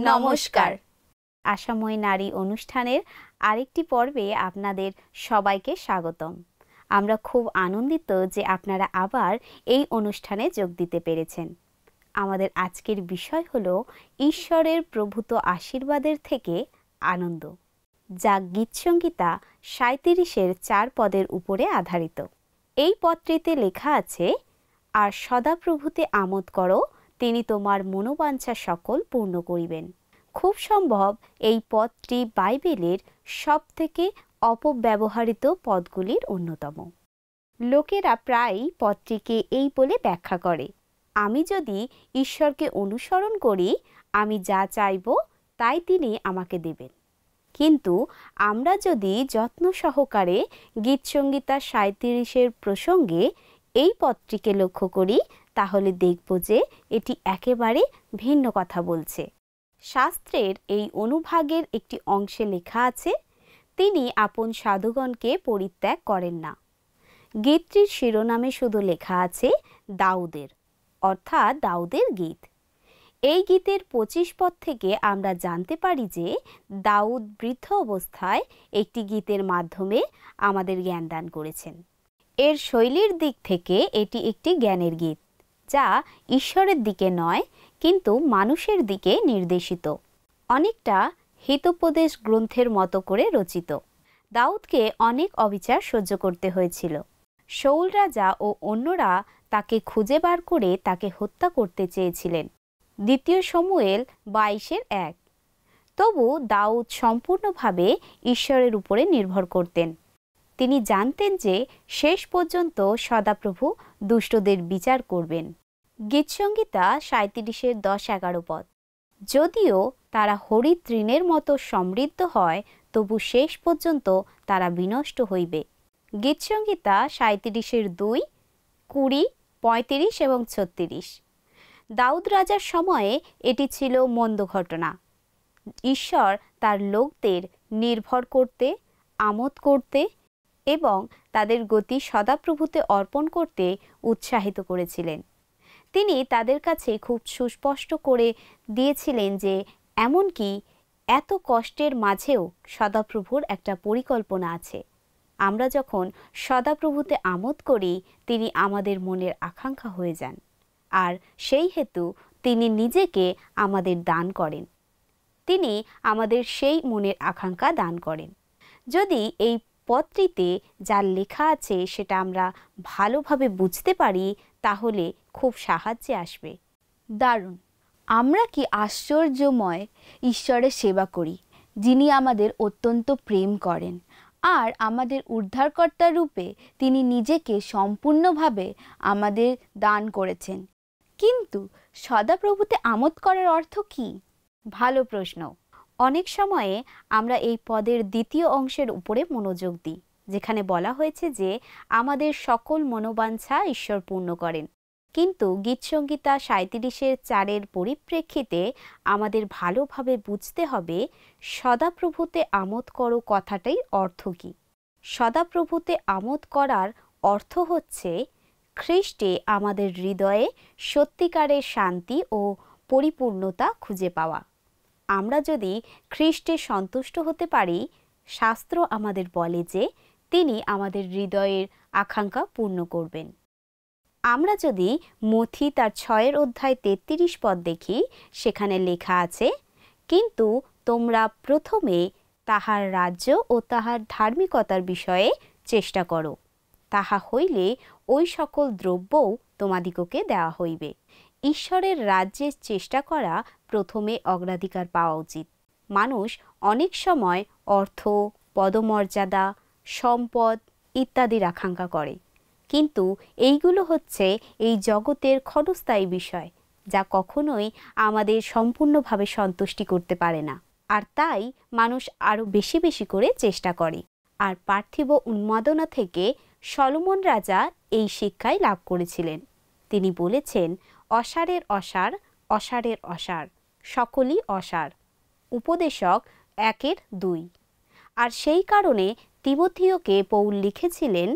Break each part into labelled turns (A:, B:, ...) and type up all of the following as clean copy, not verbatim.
A: নমস্কার। আশাময়ী নারী অনুষ্ঠানের আরেকটি পর্বে আপনাদের সবাইকে স্বাগতম। আমরা খুব আনন্দিত যে আপনারা আবার এই অনুষ্ঠানে যোগ দিতে পেরেছেন। আমাদের আজকের বিষয় হলো ঈশ্বরের প্রভূত আশীর্বাদের থেকে আনন্দ, যা গীতসংহিতা ৩৭-এর ৪ পদের উপরে আধারিত। এই পদটিতে লেখা আছে, আর সদাপ্রভুতে আমোদ করো, তিনি তোমার মনোবাঞ্ছা সকল পূর্ণ করিবেন। খুব সম্ভব এই পদটি বাইবেলের সবথেকে অপব্যবহৃত পদগুলির অন্যতম। লোকেরা প্রায়ই পদটিকে এই বলে ব্যাখ্যা করে, আমি যদি ঈশ্বরকে অনুসরণ করি, আমি যা চাইব তাই তিনি আমাকে দেবেন। কিন্তু আমরা যদি যত্ন সহকারে গীতসংহিতা ৩৭-এর প্রসঙ্গে এই পদটিকে লক্ষ্য করি, তাহলে দেখব যে এটি একেবারে ভিন্ন কথা বলছে। শাস্ত্রের এই অনুভাগের একটি অংশে লেখা আছে, তিনি আপন সাধুগণকে পরিত্যাগ করেন না। গীতটির শিরোনামে শুধু লেখা আছে দাউদের, অর্থাৎ দাউদের গীত। এই গীতের ২৫ পদ থেকে আমরা জানতে পারি যে দাউদ বৃদ্ধ অবস্থায় একটি গীতের মাধ্যমে আমাদের জ্ঞান দান করেছেন। এর শৈলীর দিক থেকে এটি একটি জ্ঞানের গীত, যা ঈশ্বরের দিকে নয় কিন্তু মানুষের দিকে নির্দেশিত, অনেকটা হিতোপদেশ গ্রন্থের মতো করে রচিত। দাউদকে অনেক অবিচার সহ্য করতে হয়েছিল। শাউল রাজা ও অন্যরা তাকে খুঁজে বার করে তাকে হত্যা করতে চেয়েছিলেন। ২ শমূয়েল ২২-১। তবু দাউদ সম্পূর্ণভাবে ঈশ্বরের উপরে নির্ভর করতেন। তিনি জানতেন যে শেষ পর্যন্ত সদাপ্রভু দুষ্টদের বিচার করবেন। গীতসংহিতা ৩৭-এর ১০-১১ পদ। যদিও তারা হরিৎ তৃণের মতো সমৃদ্ধ হয়, তবু শেষ পর্যন্ত তারা বিনষ্ট হইবে। গীতসংহিতা ৩৭-এর ২, ২০, ৩৫ এবং ৩৬। দাউদ রাজার সময়ে এটি ছিল মন্দ ঘটনা। ঈশ্বর তার লোকদের নির্ভর করতে, আমোদ করতে এবং তাদের গতি সদাপ্রভুতে অর্পণ করতে উৎসাহিত করেছিলেন। তিনি তাদের কাছে খুব সুস্পষ্ট করে দিয়েছিলেন যে এমনকি এত কষ্টের মাঝেও সদাপ্রভুর একটা পরিকল্পনা আছে। আমরা যখন সদাপ্রভুতে আমোদ করি, তিনি আমাদের মনের আকাঙ্ক্ষা হয়ে যান, আর সেই হেতু তিনি নিজেকে আমাদের দান করেন। তিনি আমাদের সেই মনের আকাঙ্ক্ষা দান করেন। যদি এই পদটিতে যা লেখা আছে সেটা আমরা ভালোভাবে বুঝতে পারি, তাহলে খুব সাহায্যে আসবে।
B: দারুণ! আমরা কি আশ্চর্যময় ঈশ্বরের সেবা করি, যিনি আমাদের অত্যন্ত প্রেম করেন, আর আমাদের উদ্ধারকর্তা রূপে তিনি নিজেকে সম্পূর্ণভাবে আমাদের দান করেছেন। কিন্তু সদাপ্রভুতে আমোদ করার অর্থ কি?
A: ভালো প্রশ্ন। অনেক সময়ে আমরা এই পদের দ্বিতীয় অংশের উপরে মনোযোগ দিই, যেখানে বলা হয়েছে যে আমাদের সকল মনোবাঞ্ছা ঈশ্বর পূর্ণ করেন। কিন্তু গীতসংহিতা ৩৭-এর ৪-এর পরিপ্রেক্ষিতে আমাদের ভালোভাবে বুঝতে হবে সদাপ্রভুতে আমোদ করো কথাটাই অর্থ কী। সদাপ্রভুতে আমোদ করার অর্থ হচ্ছে খ্রিস্টে আমাদের হৃদয়ে সত্যিকারের শান্তি ও পরিপূর্ণতা খুঁজে পাওয়া। আমরা যদি খ্রিস্টে সন্তুষ্ট হতে পারি, শাস্ত্র আমাদের বলে যে তিনি আমাদের হৃদয়ের আকাঙ্ক্ষা পূর্ণ করবেন। আমরা যদি মথি তার ৬ অধ্যায় ৩৩ পদ দেখি, সেখানে লেখা আছে, কিন্তু তোমরা প্রথমে তাহার রাজ্য ও তাহার ধার্মিকতার বিষয়ে চেষ্টা করো, তাহা হইলে ওই সকল দ্রব্যও তোমাদিগকে দেওয়া হইবে। ঈশ্বরের রাজ্যের চেষ্টা করা প্রথমে অগ্রাধিকার পাওয়া উচিত। মানুষ অনেক সময় অর্থ, পদমর্যাদা, সম্পদ ইত্যাদির আকাঙ্ক্ষা করে, কিন্তু এইগুলো হচ্ছে এই জগতের ক্ষণস্থায়ী বিষয়, যা কখনোই আমাদের সম্পূর্ণভাবে সন্তুষ্টি করতে পারে না। আর তাই মানুষ আরও বেশি বেশি করে চেষ্টা করে। আর পার্থিব উন্মাদনা থেকে সলোমন রাজা এই শিক্ষাই লাভ করেছিলেন। তিনি বলেছেন, অসারের অসার, অসারের অসার, সকলই অসার। উপদেশক ১-২। আর সেই কারণে তিমথিওকে পৌল লিখেছিলেন,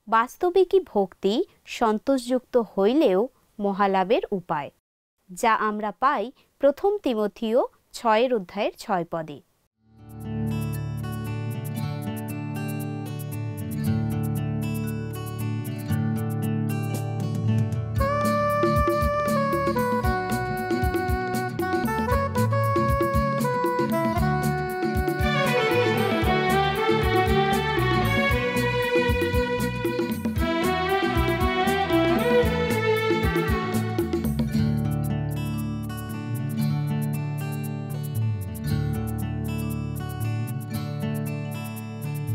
A: বাস্তবিকই ভক্তি সন্তোষযুক্ত হইলেও মহালাভের উপায়, যা আমরা পাই ১ তিমথিও 6 অধ্যায়ের 6 পদে।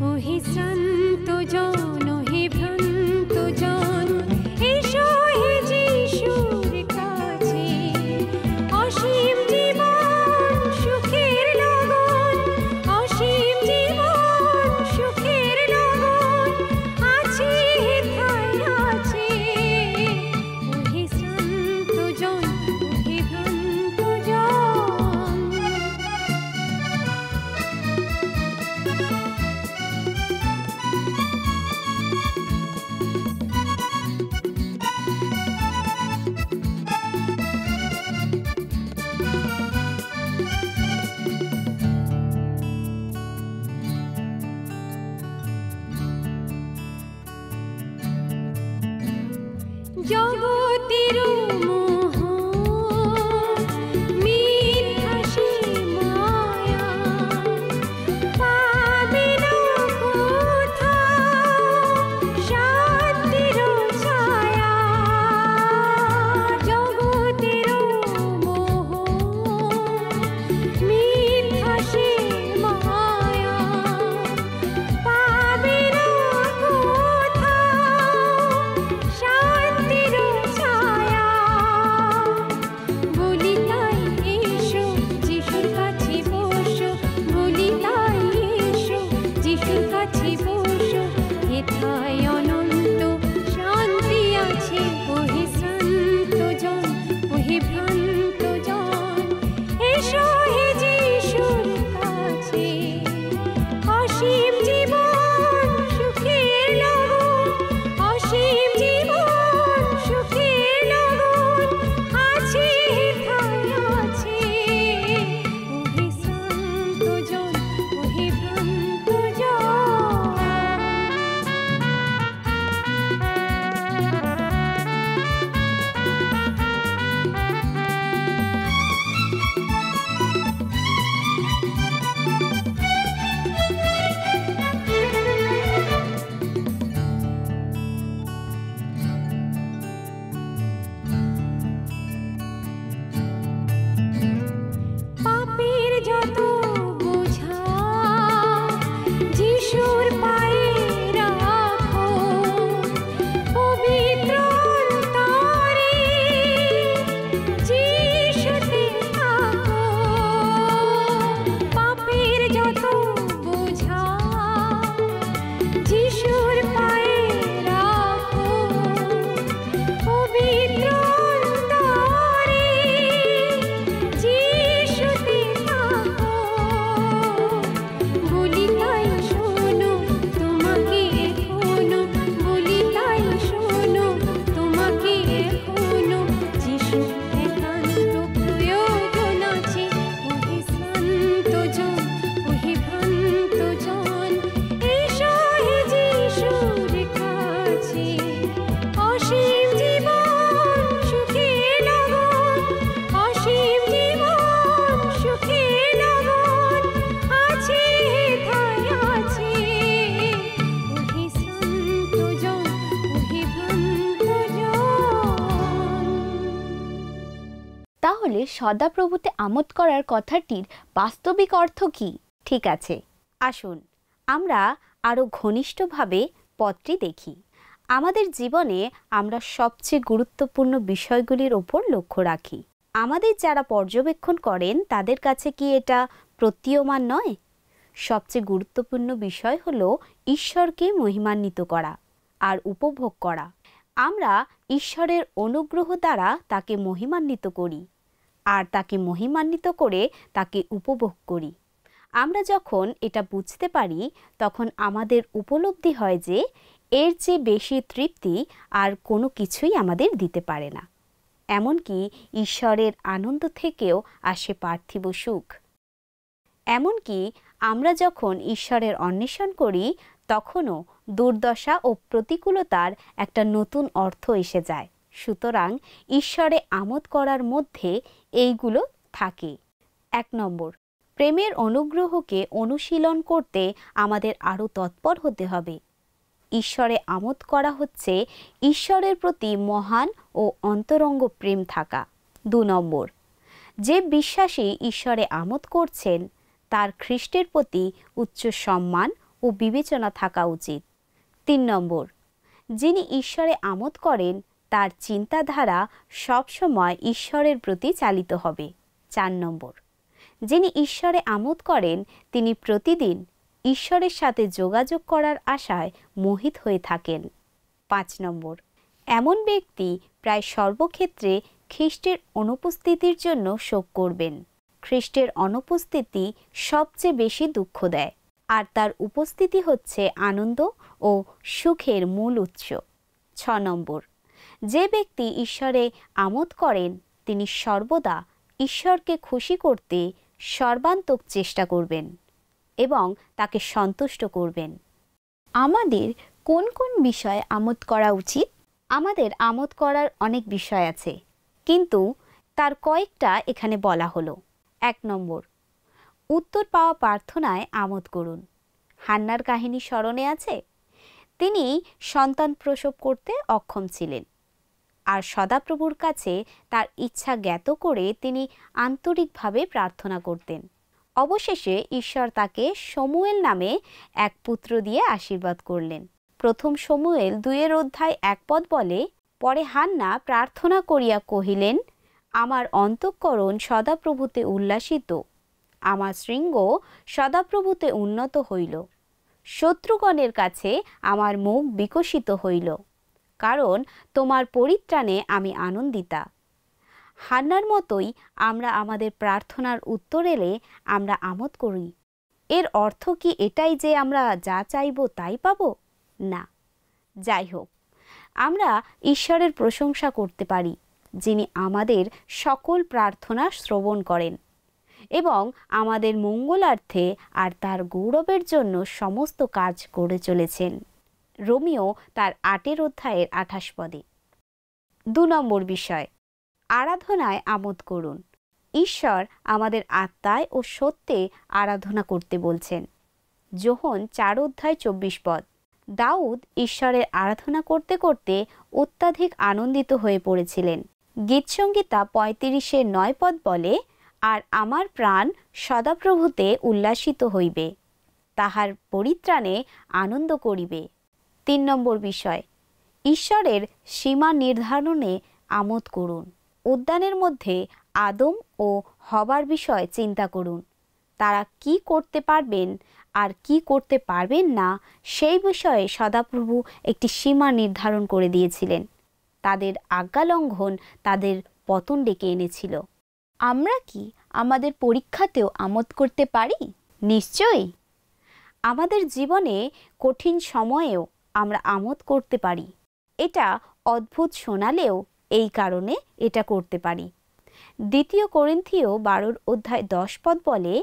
C: ওহে শ্রান্ত জন, ওহে ভ্রান্ত জন, এসো হে যিশুর কাছে। অসীম জীবন সুখের লগন, অসীম জীবন সুখের লগন আছে হেথায় আছে। ওহে শ্রান্ত জন, ওহে ভ্রান্ত জন। জগতের মোহ মিথ্যা সে মায়া, পাবে না কোথাও শান্তির ছায়া। জগতের মোহ মিথ্যা সে মায়া, পাবে না কোথাও শান্তির ছায়া। বলি তাই এসো যিশুর কাছে বসো, বলি তাই এসো যিশুর কাছে বসো, হেথায় অনন্ত শান্তি আছে। ওহে শ্রান্ত জন, ওহে ভ্রান্ত জন, এসো হে যিশুর কাছে। অসীম জীবন সুখের লগন, অসীম জীবন সুখের লগন আছে হেথায় আছে। ওহে শ্রান্ত জন, ওহে ভ্রান্ত জন। পাপের যত বোঝা যিশুর পায়ে রাখো, পবিত্র অন্তরে যিশুতে থাকো। পাপের যত বোঝা যিশুর পায়ে রাখো, পবিত্র অন্তরে যিশুতে থাকো। বলি তাই শোনো তোমাকে এখনো, বলি তাই শোনো তোমাকে এখনো, যিশু একান্ত প্রয়োজন আছে। ওহে শ্রান্ত জন, ওহে ভ্রান্ত জন, এসো হে যিশুর কাছে। অসীম জীবন সুখের লগন, অসীম জীবন সুখের লগন আছে হেথায় আছে। ওহে শ্রান্ত জন, ওহে ভ্রান্ত জন।
B: তাহলে সদাপ্রভুতে আমোদ করার কথাটির বাস্তবিক অর্থ কি?
A: ঠিক আছে, আসুন আমরা আরো ঘনিষ্ঠভাবে পদটি দেখি। আমাদের জীবনে আমরা সবচেয়ে গুরুত্বপূর্ণ বিষয়গুলির ওপর লক্ষ্য রাখি। আমাদের যারা পর্যবেক্ষণ করেন তাদের কাছে কি এটা প্রতীয়মান নয়? সবচেয়ে গুরুত্বপূর্ণ বিষয় হলো ঈশ্বরকে মহিমান্বিত করা আর উপভোগ করা। আমরা ঈশ্বরের অনুগ্রহ দ্বারা তাকে মহিমান্বিত করি আর তাকে মহিমান্বিত করে তাকে উপভোগ করি। আমরা যখন এটা বুঝতে পারি তখন আমাদের উপলব্ধি হয় যে এর চেয়ে বেশি তৃপ্তি আর কোনো কিছুই আমাদের দিতে পারে না। এমনকি ঈশ্বরের আনন্দ থেকেও আসে পার্থিব সুখ। এমনকি আমরা যখন ঈশ্বরের অন্বেষণ করি তখনও দুর্দশা ও প্রতিকূলতার একটা নতুন অর্থ এসে যায়। সুতরাং ঈশ্বরে আমোদ করার মধ্যে এইগুলো থাকে। 1 নম্বর, প্রেমের অনুগ্রহকে অনুশীলন করতে আমাদের আরও তৎপর হতে হবে। ঈশ্বরে আমোদ করা হচ্ছে ঈশ্বরের প্রতি মহান ও অন্তরঙ্গ প্রেম থাকা। 2 নম্বর, যে বিশ্বাসী ঈশ্বরে আমোদ করছেন তার খ্রিস্টের প্রতি উচ্চ সম্মান ও বিবেচনা থাকা উচিত। 3 নম্বর, যিনি ঈশ্বরে আমোদ করেন তার চিন্তাধারা সবসময় ঈশ্বরের প্রতি চালিত হবে। 4 নম্বর, যিনি ঈশ্বরে আমোদ করেন তিনি প্রতিদিন ঈশ্বরের সাথে যোগাযোগ করার আশায় মোহিত হয়ে থাকেন। 5 নম্বর, এমন ব্যক্তি প্রায় সর্বক্ষেত্রে খ্রিস্টের অনুপস্থিতির জন্য শোক করবেন। খ্রিস্টের অনুপস্থিতি সবচেয়ে বেশি দুঃখ দেয়, আর তার উপস্থিতি হচ্ছে আনন্দ ও সুখের মূল উৎস। 6 নম্বর, যে ব্যক্তি ঈশ্বরে আমোদ করেন তিনি সর্বদা ঈশ্বরকে খুশি করতে সর্বান্তক চেষ্টা করবেন এবং তাকে সন্তুষ্ট করবেন।
B: আমাদের কোন কোন বিষয়ে আমোদ করা উচিত?
A: আমাদের আমোদ করার অনেক বিষয় আছে, কিন্তু তার কয়েকটা এখানে বলা হলো। 1 নম্বর, উত্তর পাওয়া প্রার্থনায় আমোদ করুন। হান্নার কাহিনী স্মরণে আছে? তিনি সন্তান প্রসব করতে অক্ষম ছিলেন, আর সদাপ্রভুর কাছে তার ইচ্ছা জ্ঞাত করে তিনি আন্তরিকভাবে প্রার্থনা করতেন। অবশেষে ঈশ্বর তাকে শমূয়েল নামে এক পুত্র দিয়ে আশীর্বাদ করলেন। 1 শমূয়েল 2:1 বলে, পরে হান্না প্রার্থনা করিয়া কহিলেন, আমার অন্তঃকরণ সদাপ্রভুতে উল্লাসিত, আমার শৃঙ্গ সদাপ্রভুতে উন্নত হইল, শত্রুগণের কাছে আমার মুখ বিকশিত হইল, কারণ তোমার পরিত্রাণে আমি আনন্দিতা। হান্নার মতোই আমরা আমাদের প্রার্থনার উত্তর এলে আমরা আমোদ করি। এর অর্থ কি এটাই যে আমরা যা চাইব তাই পাব? না। যাই হোক, আমরা ঈশ্বরের প্রশংসা করতে পারি যিনি আমাদের সকল প্রার্থনা শ্রবণ করেন এবং আমাদের মঙ্গলার্থে আর তার গৌরবের জন্য সমস্ত কাজ করে চলেছেন। রোমিও তার 8:28 পদে। 2 নম্বর বিষয়, আরাধনায় আমোদ করুন। ঈশ্বর আমাদের আত্মায় ও সত্যে আরাধনা করতে বলছেন। যোহন 4:24 পদ। দাউদ ঈশ্বরের আরাধনা করতে করতে অত্যাধিক আনন্দিত হয়ে পড়েছিলেন। গীতসংগীতা 35:9 পদ বলে, আর আমার প্রাণ সদাপ্রভুতে উল্লাসিত হইবে, তাহার পরিত্রাণে আনন্দ করিবে। 3 নম্বর বিষয়, ঈশ্বরের সীমা নির্ধারণে আমোদ করুন। উদ্যানের মধ্যে আদম ও হবার বিষয় চিন্তা করুন। তারা কি করতে পারবেন আর কি করতে পারবেন না সেই বিষয়ে সদাপ্রভু একটি সীমা নির্ধারণ করে দিয়েছিলেন। তাদের আজ্ঞা লঙ্ঘন তাদের পতন ডেকে এনেছিল।
B: আমরা কি আমাদের পরীক্ষাতেও আমোদ করতে পারি?
A: নিশ্চয়ই। আমাদের জীবনে কঠিন সময়েও আমরা আমোদ করতে পারি। এটা অদ্ভুত শোনালেও এই কারণে এটা করতে পারি। 2 করিন্থীয় 12:10 পদ বলে,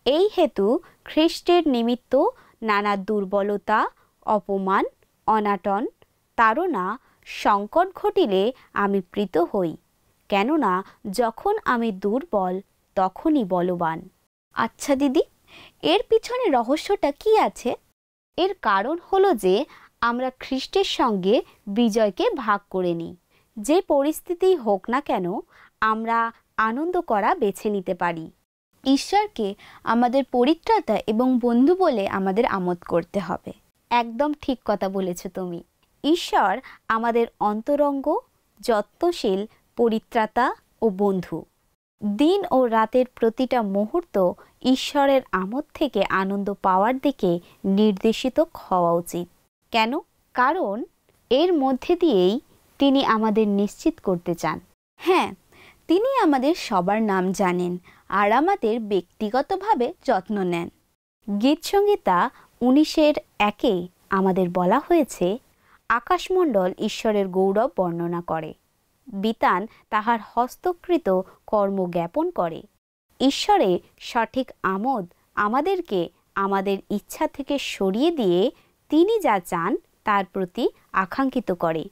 A: এই হেতু খ্রিস্টের নিমিত্ত নানা দুর্বলতা, অপমান, অনাটন, তাড়না, সংকট ঘটিলে আমি প্রীত হই, কেননা যখন আমি দুর্বল তখনই বলবান।
B: আচ্ছা দিদি, এর পিছনে রহস্যটা কি আছে?
A: এর কারণ হলো যে আমরা খ্রিস্টের সঙ্গে বিজয়কে ভাগ করে নিই। যে পরিস্থিতি হোক না কেন আমরা আনন্দ করা বেছে নিতে পারি।
B: ঈশ্বরকে আমাদের পরিত্রাতা এবং বন্ধু বলে আমাদের আমোদ করতে হবে।
A: একদম ঠিক কথা বলেছ তুমি। ঈশ্বর আমাদের অন্তরঙ্গ, যত্নশীল পরিত্রাতা ও বন্ধু। দিন ও রাতের প্রতিটা মুহূর্ত ঈশ্বরের আমোদ থেকে আনন্দ পাওয়ার দিকে নির্দেশিত হওয়া উচিত। কেন? কারণ এর মধ্যে দিয়েই তিনি আমাদের নিশ্চিত করতে চান।
B: হ্যাঁ, তিনি আমাদের সবার নাম জানেন আর আমাদের ব্যক্তিগতভাবে যত্ন নেন।
A: গীতসংগীতা 19:1 আমাদের বলা হয়েছে, আকাশমণ্ডল ঈশ্বরের গৌরব বর্ণনা করে, বিতান তাহার হস্তকৃত কর্ম জ্ঞাপন করে। ঈশ্বরের সঠিক আমোদ আমাদেরকে আমাদের ইচ্ছা থেকে সরিয়ে দিয়ে তিনি যা চান তার প্রতি আকাঙ্ক্ষিত করে।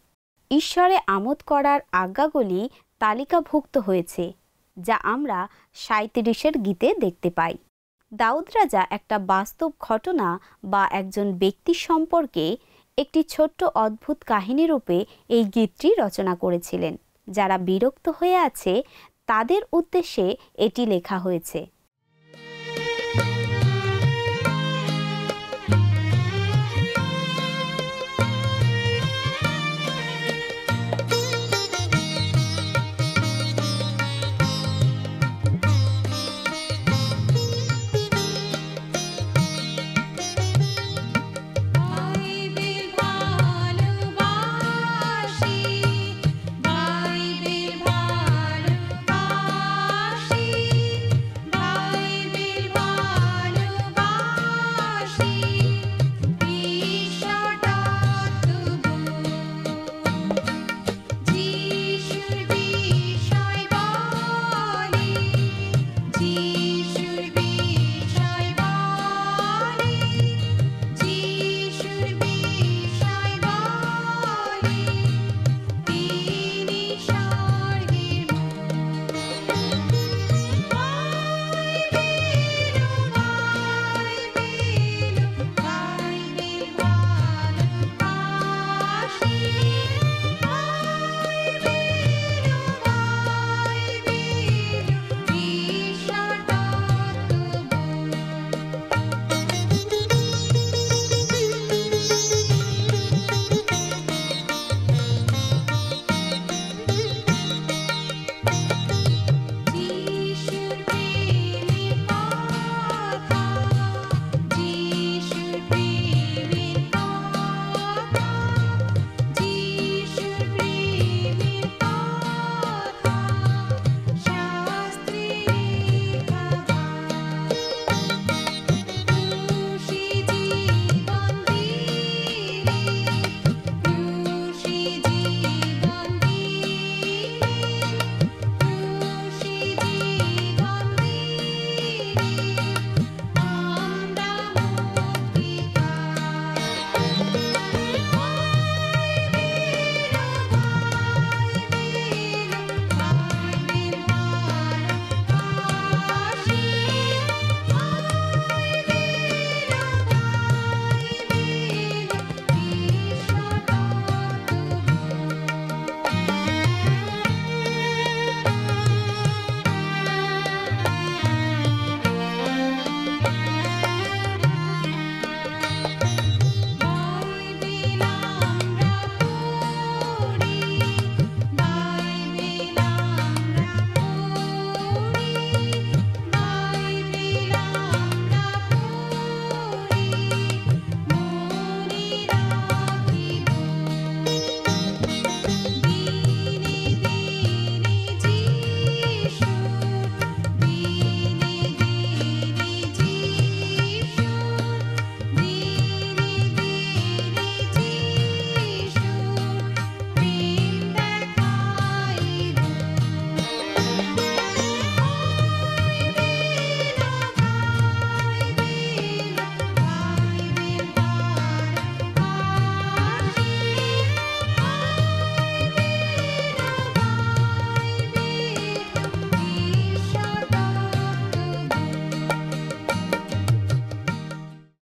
A: ঈশ্বরে আমোদ করার আজ্ঞাগুলি তালিকাভুক্ত হয়েছে, যা আমরা 37 গীতে দেখতে পাই। দাউদ রাজা একটা বাস্তব ঘটনা বা একজন ব্যক্তি সম্পর্কে একটি ছোট্ট অদ্ভুত কাহিনী রূপে এই গীতটি রচনা করেছিলেন। যারা বিরক্ত হয়ে আছে তাদের উদ্দেশ্যে এটি লেখা হয়েছে।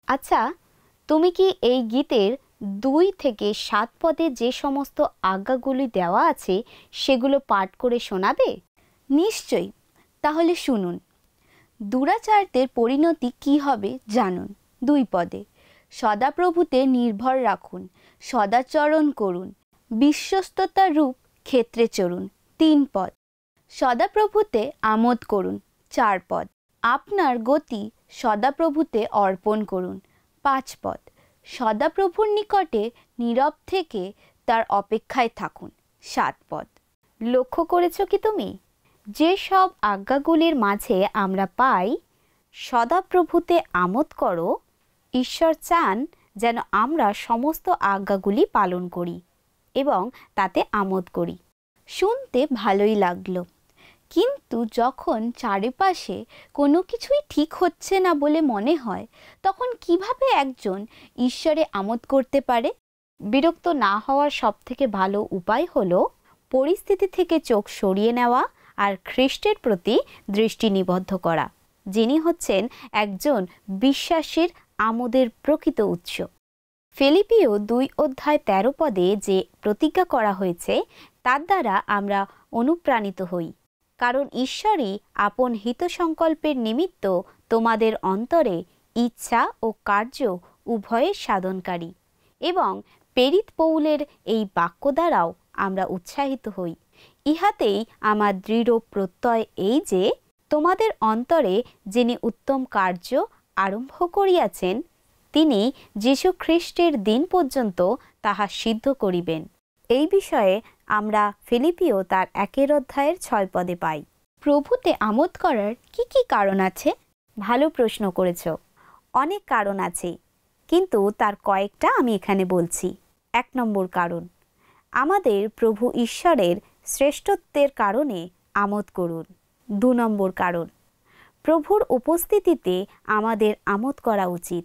A: আচ্ছা, তুমি কি এই গীতের 2 থেকে 7 পদে যে সমস্ত আজ্ঞাগুলি দেওয়া আছে সেগুলো পাঠ করে শোনাবে?
B: নিশ্চয়ই। তাহলে শুনুন। দুরাচারদের পরিণতি কি হবে জানুন। 2 পদে, সদাপ্রভুতে নির্ভর রাখুন, সদাচরণ করুন, বিশ্বস্ততার রূপ ক্ষেত্রে চড়ুন। 3 পদ, সদাপ্রভুতে আমোদ করুন। 4 পদ, আপনার গতি সদাপ্রভুতে অর্পণ করুন। 5 পদ, সদাপ্রভুর নিকটে নীরব থেকে তার অপেক্ষায় থাকুন। 7 পদ।
A: লক্ষ্য করেছো কি তুমি? যে সব আজ্ঞাগুলির মাঝে আমরা পাই সদাপ্রভুতে আমোদ করো, ঈশ্বর চান যেন আমরা সমস্ত আজ্ঞাগুলি পালন করি এবং তাতে আমোদ করি।
B: শুনতে ভালোই লাগলো, কিন্তু যখন চারিপাশে কোনো কিছুই ঠিক হচ্ছে না বলে মনে হয়, তখন কিভাবে একজন ঈশ্বরে আমোদ করতে পারে?
A: বিরক্ত না হওয়ার সবথেকে ভালো উপায় হলো পরিস্থিতি থেকে চোখ সরিয়ে নেওয়া আর খ্রিস্টের প্রতি দৃষ্টি নিবদ্ধ করা, যিনি হচ্ছেন একজন বিশ্বাসীর আমোদের প্রকৃত উৎস। ফিলিপিও 2:13 যে প্রতিজ্ঞা করা হয়েছে তার দ্বারা আমরা অনুপ্রাণিত হই, কারণ ঈশ্বরই আপন হিতসংকল্পের নিমিত্ত তোমাদের অন্তরে ইচ্ছা ও কার্য উভয়ের সাধনকারী। এবং প্রেরিত পৌলের এই বাক্য দ্বারাও আমরা উৎসাহিত হই। ইহাতেই আমার দৃঢ় প্রত্যয় এই যে তোমাদের অন্তরে যিনি উত্তম কার্য আরম্ভ করিয়াছেন, তিনি যীশু খ্রিস্টের দিন পর্যন্ত তাহা সিদ্ধ করিবেন। এই বিষয়ে আমরা ফিলিপিও তার 1:6 পাই।
B: প্রভুতে আমোদ করার কি কি কারণ আছে?
A: ভালো প্রশ্ন করেছ। অনেক কারণ আছে, কিন্তু তার কয়েকটা আমি এখানে বলছি। 1 নম্বর কারণ, আমাদের প্রভু ঈশ্বরের শ্রেষ্ঠত্বের কারণে আমোদ করুন। 2 নম্বর কারণ, প্রভুর উপস্থিতিতে আমাদের আমোদ করা উচিত।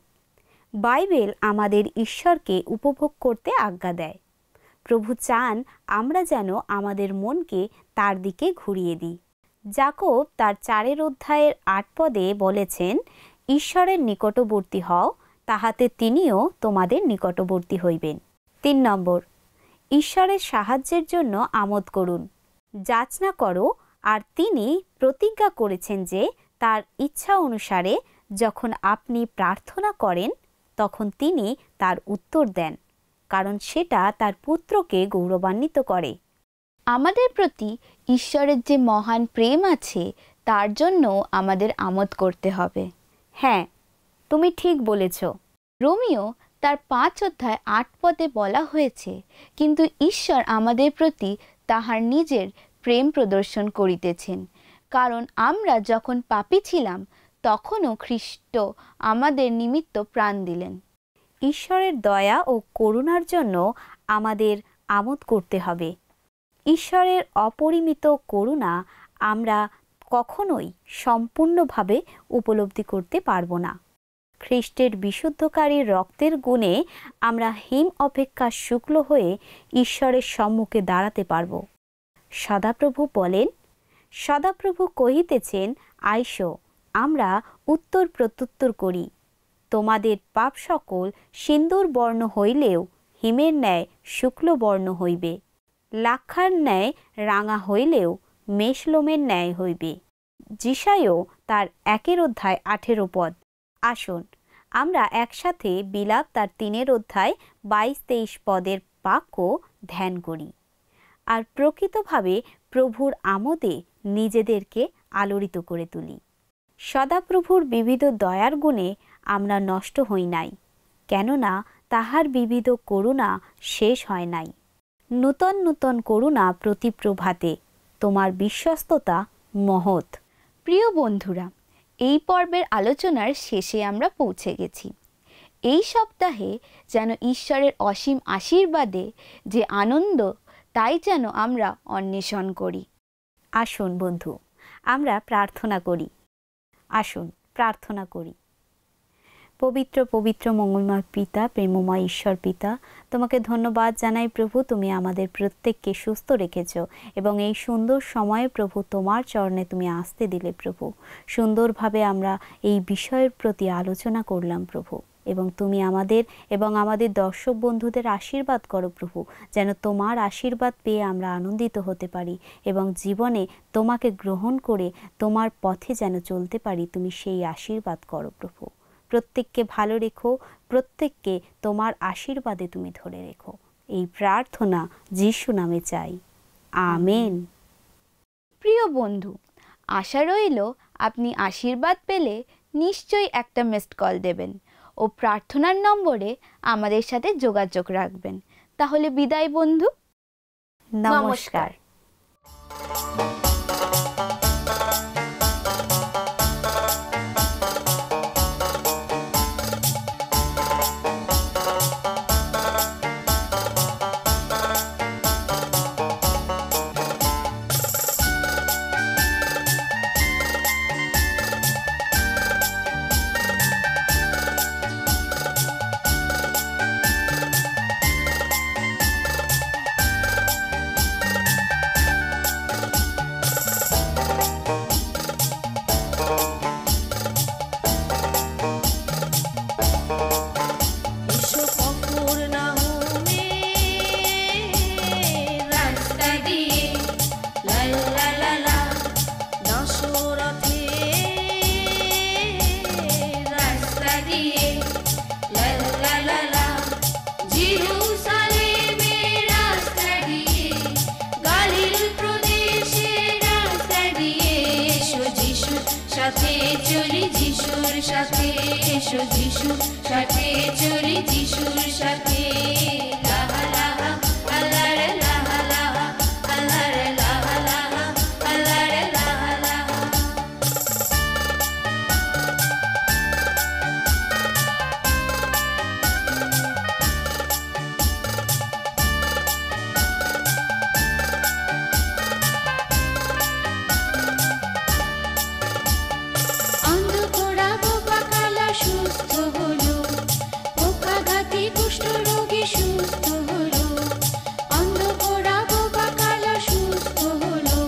A: বাইবেল আমাদের ঈশ্বরকে উপভোগ করতে আজ্ঞা দেয়। প্রভু চান আমরা যেন আমাদের মনকে তার দিকে ঘুরিয়ে দিই। যাকব তার 4:8 বলেছেন, ঈশ্বরের নিকটবর্তী হও, তাহাতে তিনিও তোমাদের নিকটবর্তী হইবেন। 3 নম্বর, ঈশ্বরের সাহায্যের জন্য আমোদ করুন। যাচনা করো, আর তিনি প্রতিজ্ঞা করেছেন যে তার ইচ্ছা অনুসারে যখন আপনি প্রার্থনা করেন তখন তিনি তার উত্তর দেন, কারণ সেটা তার পুত্রকে গৌরবান্বিত করে।
B: আমাদের প্রতি ঈশ্বরের যে মহান প্রেম আছে তার জন্য আমাদের আমোদ করতে হবে।
A: হ্যাঁ, তুমি ঠিক বলেছ।
B: রোমিও তার 5:8 বলা হয়েছে, কিন্তু ঈশ্বর আমাদের প্রতি তাহার নিজের প্রেম প্রদর্শন করিতেছেন, কারণ আমরা যখন পাপী ছিলাম তখনও খ্রিস্ট আমাদের নিমিত্ত প্রাণ দিলেন।
A: ঈশ্বরের দয়া ও করুণার জন্য আমাদের আমোদ করতে হবে। ঈশ্বরের অপরিমিত করুণা আমরা কখনোই সম্পূর্ণভাবে উপলব্ধি করতে পারব না। খ্রিস্টের বিশুদ্ধকারী রক্তের গুণে আমরা হিম অপেক্ষা শুক্ল হয়ে ঈশ্বরের সম্মুখে দাঁড়াতে পারব। সদাপ্রভু বলেন, সদাপ্রভু কহিতেছেন, আইসো, আমরা উত্তর প্রত্যুত্তর করি। তোমাদের পাপ সকল সিন্দুর বর্ণ হইলেও হিমের ন্যায় শুক্ল বর্ণ হইবে, লাক্ষার ন্যায় রাঙা হইলেও মেষলোমের ন্যায় হইবে। যিশায়ও তার 1:18। আসুন আমরা একসাথে বিলাপ তার 3:22-23 বাক্য ধ্যান করি, আর প্রকৃতভাবে প্রভুর আমোদে নিজেদেরকে আলোড়িত করে তুলি। সদাপ্রভুর বিবিধ দয়ার গুণে আমরা নষ্ট হই নাই, কেননা তাহার বিবিধ করুণা শেষ হয় নাই। নূতন নূতন করুণা প্রতি প্রভাতে, তোমার বিশ্বস্ততা মহৎ।
B: প্রিয় বন্ধুরা, এই পর্বের আলোচনার শেষে আমরা পৌঁছে গেছি। এই সপ্তাহে যেন ঈশ্বরের অসীম আশীর্বাদে যে আনন্দ, তাই যেন আমরা অন্বেষণ করি।
A: আসুন বন্ধু, আমরা প্রার্থনা করি। আসুন প্রার্থনা করি। পবিত্র পবিত্র মঙ্গলময় পিতা, প্রেমময় ঈশ্বর পিতা, তোমাকে ধন্যবাদ জানাই প্রভু, তুমি আমাদের প্রত্যেককে সুস্থ রেখেছ এবং এই সুন্দর সময়ে প্রভু তোমার চরণে তুমি আসতে দিলে প্রভু। সুন্দরভাবে আমরা এই বিষয়ের প্রতি আলোচনা করলাম প্রভু, এবং তুমি আমাদের এবং আমাদের দর্শক বন্ধুদের আশীর্বাদ করো প্রভু, যেন তোমার আশীর্বাদ পেয়ে আমরা আনন্দিত হতে পারি এবং জীবনে তোমাকে গ্রহণ করে তোমার পথে যেন চলতে পারি। তুমি সেই আশীর্বাদ করো প্রভু। প্রত্যেককে ভালো রেখো, প্রত্যেককে তোমার আশীর্বাদে তুমি ধরে রেখো। এই প্রার্থনা যিশু নামে চাই, আমেন।
B: প্রিয় বন্ধু, আশা রইল আপনি আশীর্বাদ পেলে নিশ্চয়ই একটা মিসড কল দেবেন ও প্রার্থনার নম্বরে আমাদের সাথে যোগাযোগ রাখবেন। তাহলে বিদায় বন্ধু,
A: নমস্কার।
C: সাথে চলি যিশুর সাথে, এসো যিশুর সাথে চলি যিশুর সাথে। লাহা লাহা আল্লাহ রে লাহা লাহা, আল্লাহ রে লাহা লাহা, আল্লাহ রে লাহা লাহা। অন্ধকারা বোবা কালা সুস্থ হলো, পোকাঘাতে কুষ্ঠরোগী সুস্থ হলো। অন্ধকারা বোবা কালা সুস্থ হলো,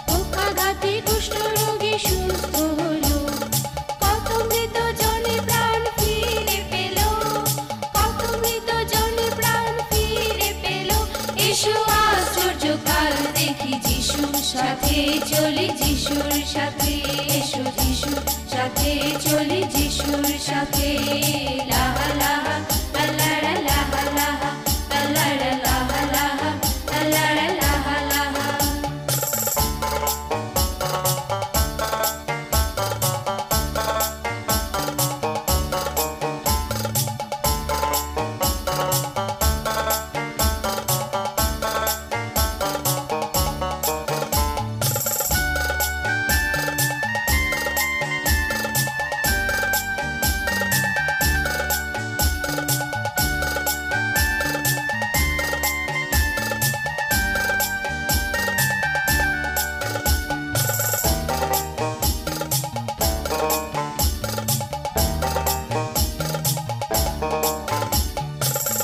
C: পোকাঘাতে কুষ্ঠরোগী সুস্থ হলো। কত মৃত জনে প্রাণ ফিরে পেল, কত মৃত জনে প্রাণ ফিরে পেল। এসো আশ্চর্য কাল দেখি যিশুর সাথে চলি যিশুর সাথে, এসো যিশুর সাথে চলি যিশুর সাথে। লাহা লাহা আল্লাহ রে লাহা লাহা, আল্লাহ রে লাহা লাহা, আল্লাহ রে লাহা লাহা।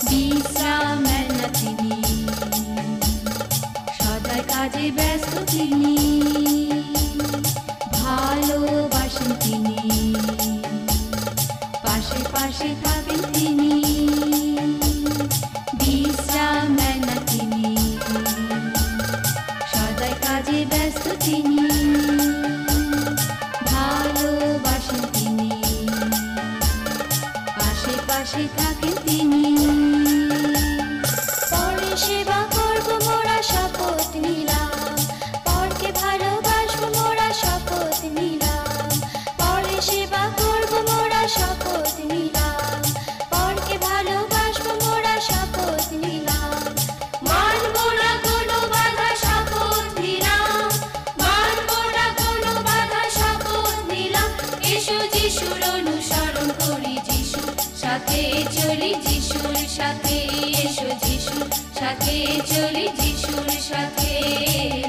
C: বিশ্রাম নেন না তিনি, সদাই কাজে ব্যস্ত তিনি, ভালোবাসেন তিনি, পাশে পাশে থাকেন তিনি। বিশ্রাম নেন না তিনি, সদাই কাজে ব্যস্ত তিনি, ভালোবাসেন তিনি, পাশে পাশে থাকেন তিনি। পরে সেবা করব মোরা শপথ নিলাম, পরকে ভালোবাসব মোরা শপথ নিলাম। পরে সেবা করব মোরা শপথ নিলাম, পরকে ভালোবাসব মোরা শপথ নিলাম। মানব না কোনো বাধা শপথ নিলাম, মানব না কোনো বাধা শপথ নিলাম। এসো যিশুর অনুসরণ করি যিশুর সাথে চলি যিশুর সাথে, এসো যিশুর সাথে চলি যিশুর সাথে।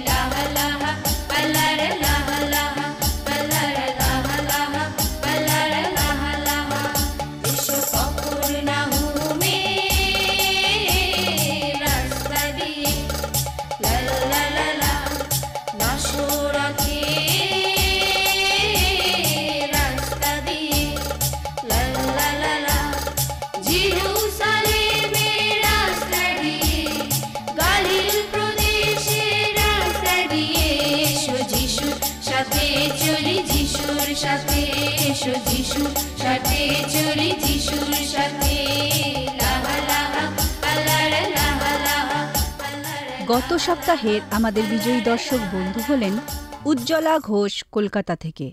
C: লাহা লাহা আল্লাহ রে লাহা লাহা, আল্লাহ রে লাহা লাহা, আল্লাহ রে লাহা লাহা। এসো কপর না হুমে রাস্তা দিয়ে, লা লা লা লা নাসরাতে রাস্তা দিয়ে, লা লা লা লা জেরুসালেমের রাস্তা দিয়ে, গালিল প্রদেশের রাস্তা দিয়ে। এসো যিশুর সাথে চলি যিশুর সাথে, এসো যিশুর সাথে চলি যিশুর সাথে। লাহা লাহা আল্লাহ রে লাহা লাহা, আল্লাহ রে।
D: গত সপ্তাহের আমাদের বিজয়ী দর্শক বন্ধু হলেন উজ্জ্বলা ঘোষ কলকাতা থেকে।